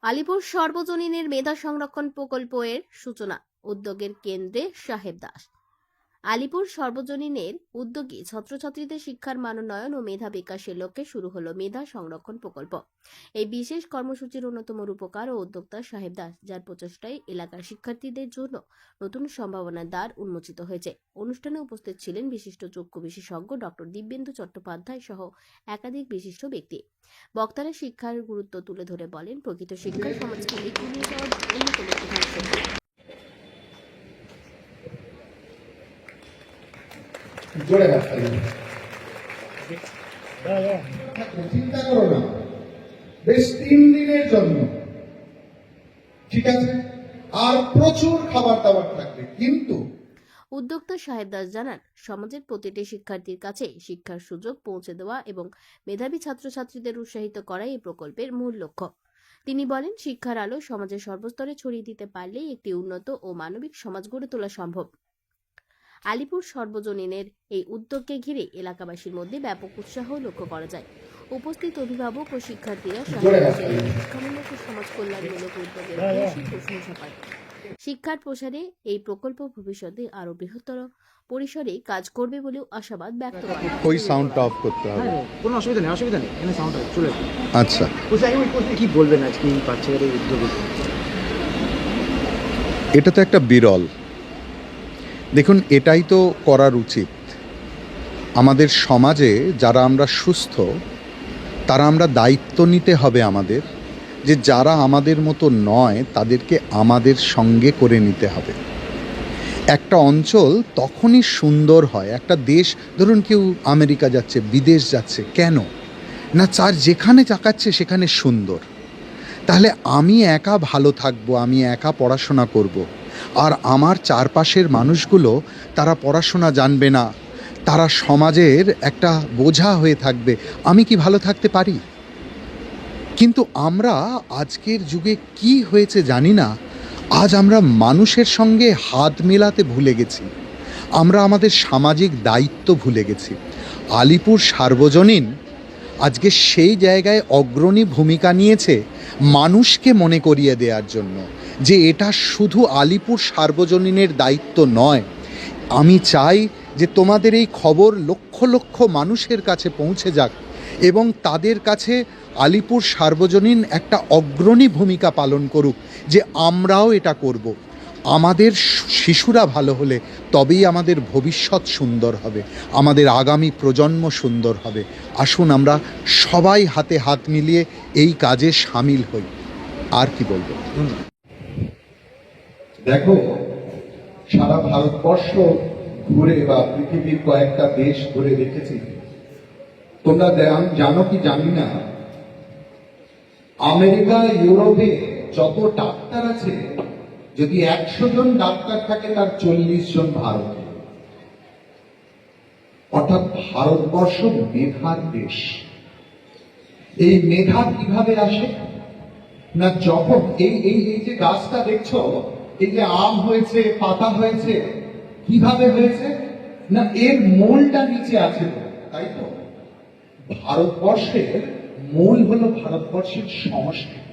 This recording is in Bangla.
আলিপুর সর্বজনীনের মেধা সংরক্ষণ প্রকল্পের সূচনা, উদ্যোগের কেন্দ্রে সাহেব দাস। আলিপুর সর্বজনীনের উদ্যোগে ছাত্রছাত্রীদের শিক্ষার মানোন্নয়ন ও মেধা বিকাশের লক্ষ্যে শুরু হলো মেধা সংরক্ষণ প্রকল্প। এই বিশেষ কর্মসূচির অন্যতম রূপকার ও উদ্যোক্তা সাহেব দাস, যার প্রচেষ্টায় এলাকার শিক্ষার্থীদের জন্য নতুন সম্ভাবনার দ্বার উন্মোচিত হয়েছে। অনুষ্ঠানে উপস্থিত ছিলেন বিশিষ্ট চক্ষু বিশেষজ্ঞ ডক্টর দিব্যেন্দু চট্টোপাধ্যায় সহ একাধিক বিশিষ্ট ব্যক্তি। বক্তারা শিক্ষার গুরুত্ব তুলে ধরে বলেন, প্রকৃত শিক্ষা সমাজকে এগিয়ে নিয়ে যাওয়ার অন্যতম প্রধান শক্তি। চিন্তা করো না, বেশ 3 দিনের জন্য, ঠিক আছে, আর প্রচুর খাবার দাবার থাকবে। কিন্তু উদ্যোক্তা সাহেব দাস জানান, সমাজের প্রতিটি শিক্ষার্থীর কাছে শিক্ষার সুযোগ পৌঁছে দেওয়া এবং মেধাবী ছাত্রছাত্রীদের উৎসাহিত করাই এই প্রকল্পের মূল লক্ষ্য। তিনি বলেন, শিক্ষার আলো সমাজের সর্বস্তরে ছড়িয়ে দিতে পারলেই একটি উন্নত ও মানবিক সমাজ গড়ে তোলা সম্ভব। আলিপুর সর্বজনীনের এই উদ্যোগকে ঘিরে এলাকাবাসীর মধ্যে ব্যাপক উৎসাহ লক্ষ্য করা যায়। উপস্থিত অভিভাবক ও শিক্ষার্থীরা শিক্ষামূলক ও সমাজ কল্যাণমূলক উদ্যোগের ভূয়সী প্রশংসা করেন। শিক্ষার প্রসারে এই প্রকল্প ভবিষ্যতে আরো বৃহত্তর পরিসরে কাজ করবে বলেও আশাবাদ ব্যক্ত করেন। ওই সাউন্ডটা অফ করতে হবে। কোনো অসুবিধা নেই, এখানে সাউন্ড চলে আসবে। আচ্ছা, কি বলবেন আজকে এই বাচ্চাদের এই উদ্যোগে? এটা তো একটা বিরল। দেখুন, এটাই তো করার উচিত। আমাদের সমাজে যারা আমরা সুস্থ, তারা আমরা দায়িত্ব নিতে হবে আমাদের, যে যারা আমাদের মতো নয় তাদেরকে আমাদের সঙ্গে করে নিতে হবে। একটা অঞ্চল তখনই সুন্দর হয়, একটা দেশ, ধরুন কেউ আমেরিকা যাচ্ছে, বিদেশ যাচ্ছে, কেন না, যার যেখানে তাকাচ্ছে সেখানে সুন্দর। তাহলে আমি একা ভালো থাকবো, আমি একা পড়াশোনা করব, আর আমার চারপাশের মানুষগুলো তারা পড়াশোনা জানবে না, তারা সমাজের একটা বোঝা হয়ে থাকবে। আমি কি ভালো থাকতে পারি? কিন্তু আমরা আজকের যুগে কি হয়েছে জানি না, আজ আমরা মানুষের সঙ্গে হাত মেলাতে ভুলে গেছি, আমরা আমাদের সামাজিক দায়িত্ব ভুলে গেছি। আলিপুর সার্বজনীন আজকে সেই জায়গায় অগ্রণী ভূমিকা নিয়েছে, মানুষকে মনে করিয়ে দেওয়ার জন্য যে এটা শুধু আলিপুর সার্বজনীনের দায়িত্ব নয়। আমি চাই যে তোমাদের এই খবর লক্ষ লক্ষ মানুষের কাছে পৌঁছে যাক এবং তাদের কাছে আলিপুর সার্বজনীন একটা অগ্রণী ভূমিকা পালন করুক, যে আমরাও এটা করব। আমাদের শিশুরা ভালো হলে তবেই আমাদের ভবিষ্যৎ সুন্দর হবে, আমাদের আগামী প্রজন্ম সুন্দর হবে। আসুন আমরা সবাই হাতে হাত মিলিয়ে এই কাজে সামিল হই। আর কি বলবো? দেখো, সারা ভারতবর্ষ ঘুরে বা পৃথিবীর কয়েকটা দেশ ঘুরে দেখেছি। তোমরা জানো কি জানি না, আমেরিকা, ইউরোপে যত ডাক্তার আছে, যদি 100 জন ডাক্তার থাকে তার 40 জন ভারতীয়। অর্থাৎ ভারতবর্ষ মেধার দেশ। এই মেধা কিভাবে আসে না, যখন এই যে গাছটা দেখছো, এই যে আম হয়েছে, পাতা হয়েছে, কিভাবে হয়েছে না, এর মূলটা নিচে আছে, তাই তো? ভারতবর্ষের মূল হলো ভারতবর্ষের সংস্কৃতি।